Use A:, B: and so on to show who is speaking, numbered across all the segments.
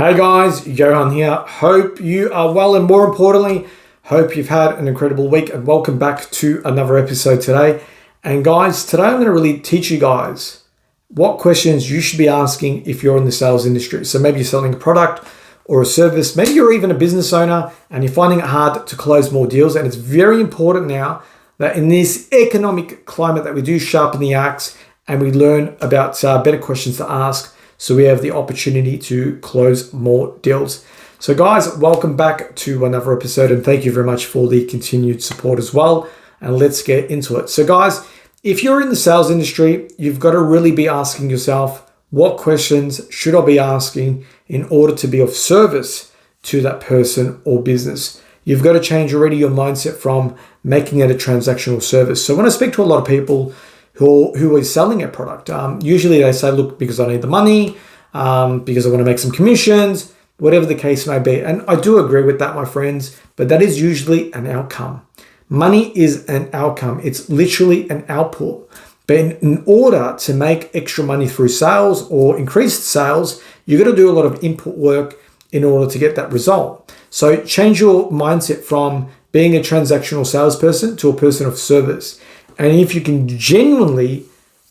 A: Hey guys, Johan here. Hope you are well, and more importantly, hope you've had an incredible week, and welcome back to another episode today. And guys, today I'm going to really teach you guys what questions you should be asking if you're in the sales industry. So maybe you're selling a product or a service, maybe you're even a business owner and you're finding it hard to close more deals. And it's very important now that in this economic climate that we do sharpen the axe and we learn about better questions to ask, so we have the opportunity to close more deals. So guys, welcome back to another episode, and thank you very much for the continued support as well. And let's get into it. So guys, if you're in the sales industry, you've got to really be asking yourself, what questions should I be asking in order to be of service to that person or business? You've got to change already your mindset from making it a transactional service. So when I speak to a lot of people who is selling a product, usually they say, look, because I need the money, because I want to make some commissions, whatever the case may be. And I do agree with that, my friends, but that is usually an outcome. Money is an outcome. It's literally an output. But in order to make extra money through sales or increased sales, you've got to do a lot of input work in order to get that result. So change your mindset from being a transactional salesperson to a person of service. And if you can genuinely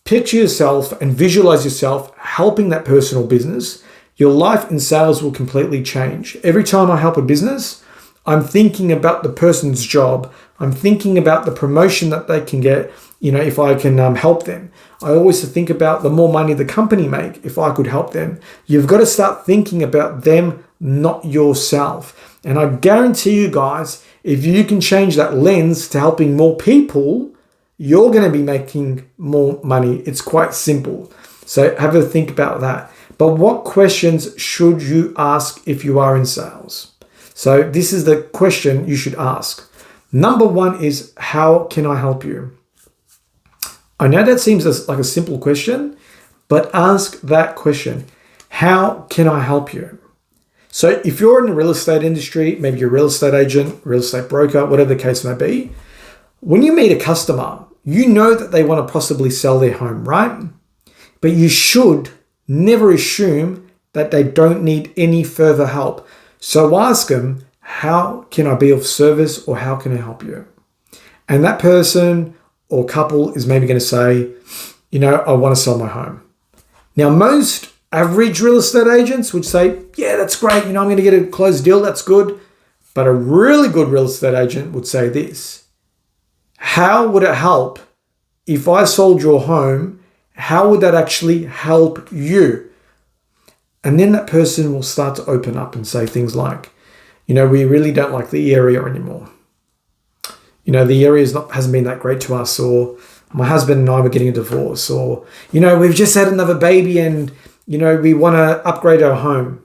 A: picture yourself and visualize yourself helping that person or business, your life in sales will completely change. Every time I help a business, I'm thinking about the person's job. I'm thinking about the promotion that they can get, if I can help them. I always think about the more money the company make if I could help them. You've got to start thinking about them, not yourself. And I guarantee you guys, if you can change that lens to helping more people, you're going to be making more money. It's quite simple. So have a think about that. But what questions should you ask if you are in sales? So this is the question you should ask. Number one is, how can I help you? I know that seems like a simple question, but ask that question. How can I help you? So if you're in the real estate industry, maybe you're a real estate agent, real estate broker, whatever the case may be, when you meet a customer, you know that they want to possibly sell their home, right? But you should never assume that they don't need any further help. So ask them, how can I be of service, or how can I help you? And that person or couple is maybe going to say, I want to sell my home. Now, most average real estate agents would say, yeah, that's great. I'm going to get a closed deal. That's good. But a really good real estate agent would say this: how would it help if I sold your home? How would that actually help you? And then that person will start to open up and say things like, we really don't like the area anymore. The area hasn't been that great to us, or my husband and I were getting a divorce, or, we've just had another baby and, we want to upgrade our home.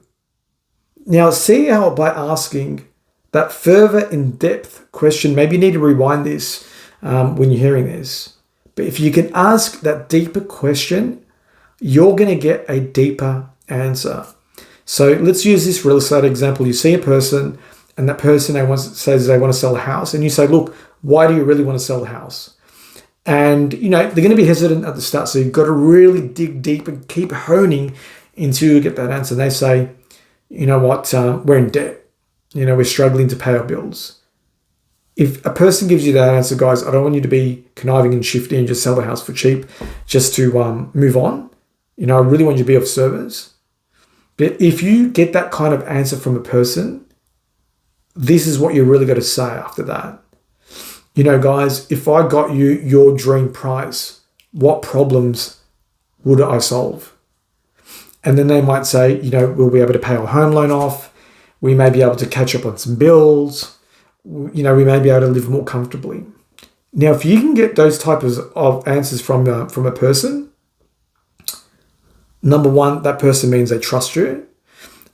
A: Now, see how by asking that further in-depth question, maybe you need to rewind this when you're hearing this. But if you can ask that deeper question, you're going to get a deeper answer. So let's use this real estate example. You see a person, and that person says they want to sell a house, and you say, look, why do you really want to sell the house? And, they're going to be hesitant at the start. So you've got to really dig deep and keep honing until you get that answer. And they say, we're in debt. We're struggling to pay our bills. If a person gives you that answer, guys, I don't want you to be conniving and shifty and just sell the house for cheap just to move on. I really want you to be of service. But if you get that kind of answer from a person, this is what you really got to say after that. Guys, if I got you your dream price, what problems would I solve? And then they might say, we'll be able to pay our home loan off. We may be able to catch up on some bills. We may be able to live more comfortably. Now, if you can get those types of answers from a person, number one, that person means they trust you.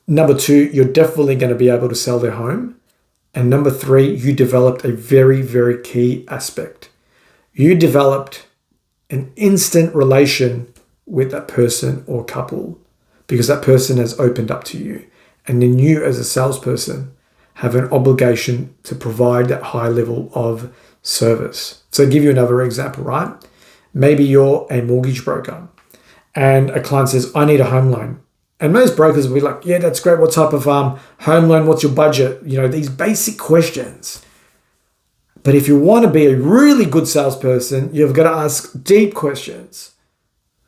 A: Number two, you're definitely going to be able to sell their home. And number three, you developed a very, very key aspect. You developed an instant relation with that person or couple because that person has opened up to you. And then you, as a salesperson, have an obligation to provide that high level of service. So I'll give you another example, right? Maybe you're a mortgage broker and a client says, I need a home loan. And most brokers will be like, yeah, that's great. What type of home loan? What's your budget? These basic questions. But if you want to be a really good salesperson, you've got to ask deep questions.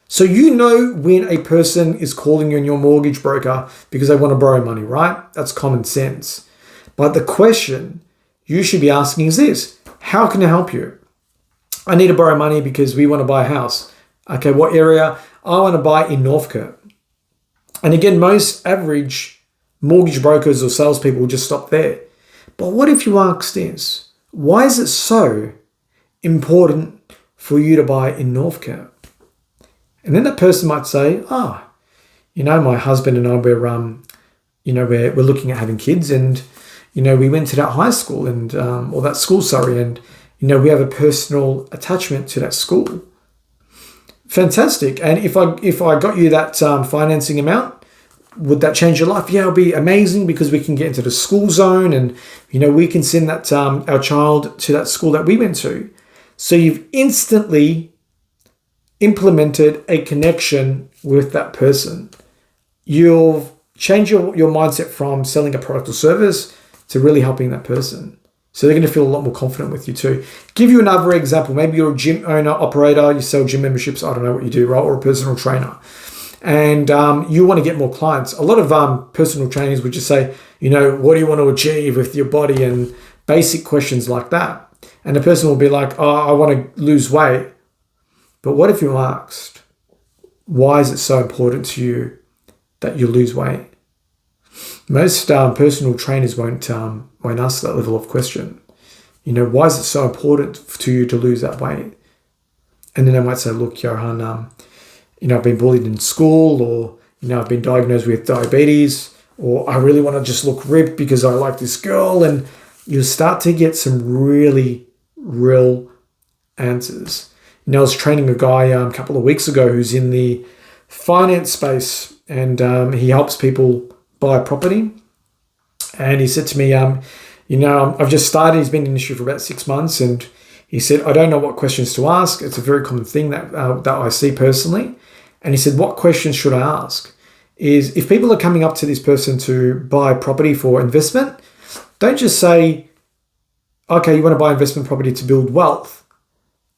A: So you know when a person is calling you and your mortgage broker because they want to borrow money, right? That's common sense. But the question you should be asking is this: how can I help you? I need to borrow money because we want to buy a house. Okay, what area? I want to buy in Northcote. And again, most average mortgage brokers or salespeople will just stop there. But what if you ask this? Why is it so important for you to buy in Northcote? And then that person might say, my husband and I, we're looking at having kids, and, we went to that high school or that school, and, we have a personal attachment to that school. Fantastic. And if I got you that financing amount, would that change your life? Yeah, it'll be amazing because we can get into the school zone and, we can send that our child to that school that we went to. So you've instantly implemented a connection with that person. You've changed your mindset from selling a product or service to really helping that person. So they're going to feel a lot more confident with you too. Give you another example. Maybe you're a gym owner, operator, you sell gym memberships, I don't know what you do, right? Or a personal trainer. And you want to get more clients. A lot of personal trainers would just say, what do you want to achieve with your body, and basic questions like that. And the person will be like, I want to lose weight. But what if you asked, why is it so important to you that you lose weight? Most personal trainers won't ask that level of question. Why is it so important to you to lose that weight? And then they might say, look, Johan, I've been bullied in school, or, I've been diagnosed with diabetes, or I really want to just look ripped because I like this girl. And you'll start to get some really real answers. I was training a guy a couple of weeks ago who's in the finance space, and he helps people buy property. And he said to me, I've just started. He's been in the industry for about 6 months, and he said, I don't know what questions to ask. It's a very common thing that I see personally. And he said, what questions should I ask? Is if people are coming up to this person to buy property for investment, don't just say, okay, you want to buy investment property to build wealth.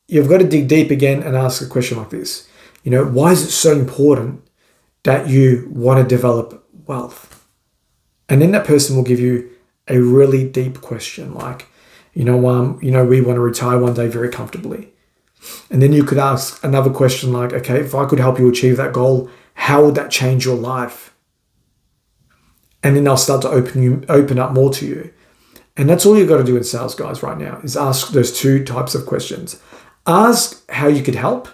A: You've got to dig deep again and ask a question like this. Why is it so important that you want to develop wealth? And then that person will give you a really deep question like, we want to retire one day very comfortably. And then you could ask another question like, okay, if I could help you achieve that goal, how would that change your life? And then they'll start to open up more to you. And that's all you've got to do in sales, guys, right now, is ask those two types of questions. Ask how you could help,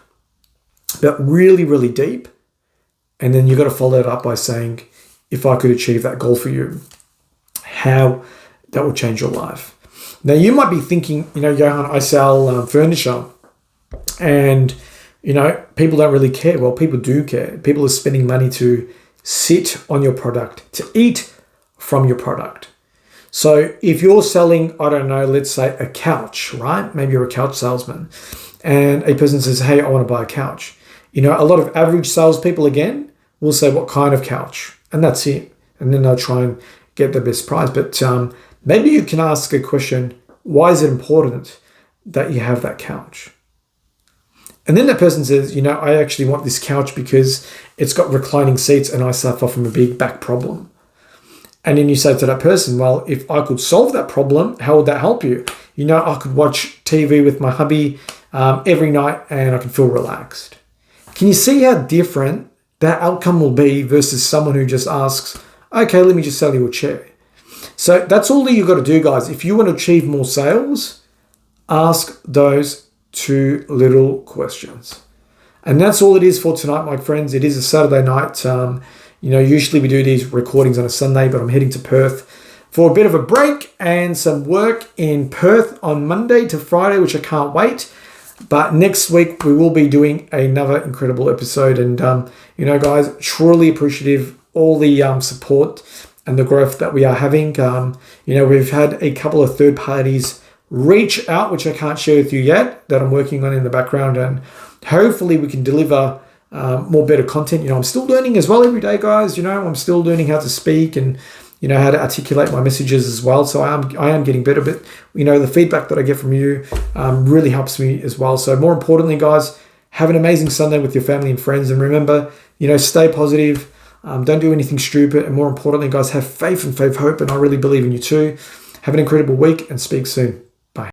A: but really, really deep. And then you've got to follow it up by saying, if I could achieve that goal for you, how that will change your life. Now, you might be thinking, Johan, I sell furniture, and, people don't really care. Well, people do care. People are spending money to sit on your product, to eat from your product. So if you're selling, I don't know, let's say a couch, right? Maybe you're a couch salesman, and a person says, hey, I want to buy a couch. A lot of average salespeople, again, will say, what kind of couch? And that's it. And then they'll try and get the best price. But maybe you can ask a question, why is it important that you have that couch? And then that person says, I actually want this couch because it's got reclining seats and I suffer from a big back problem. And then you say to that person, well, if I could solve that problem, how would that help you? I could watch TV with my hubby every night and I can feel relaxed. Can you see how different that outcome will be versus someone who just asks, okay, let me just sell you a chair. So that's all that you've got to do, guys. If you want to achieve more sales, ask those two little questions. And that's all it is for tonight, my friends. It is a Saturday night. Usually we do these recordings on a Sunday, but I'm heading to Perth for a bit of a break and some work in Perth on Monday to Friday, which I can't wait. But next week we will be doing another incredible episode. And, guys, truly appreciative all the support and the growth that we are having. We've had a couple of third parties reach out, which I can't share with you yet, that I'm working on in the background. And hopefully we can deliver more better content. I'm still learning as well every day, guys. I'm still learning how to speak and how to articulate my messages as well. So I am getting better, but the feedback that I get from you really helps me as well. So more importantly, guys, have an amazing Sunday with your family and friends, and remember, stay positive. Don't do anything stupid, and more importantly, guys, have faith and hope, and I really believe in you too. Have an incredible week, and speak soon.